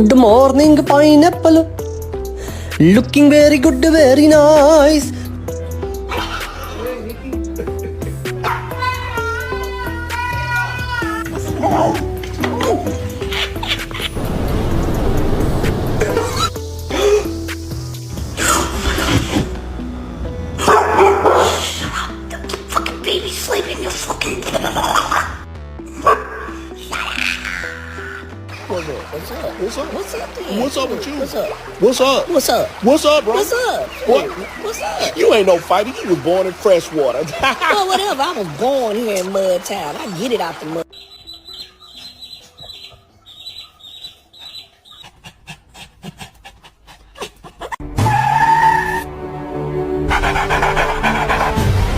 Good morning, pineapple. Looking very good, very nice. Fucking baby sleeping, you fucking. What's up? What's up? What's up? What's up with you? What's up? What's up? What's up? What's up, bro? What's up? What? What's up? You ain't no fighter. You was born in Freshwater. Well, whatever. I was born here in Mud Town. I get it out the mud.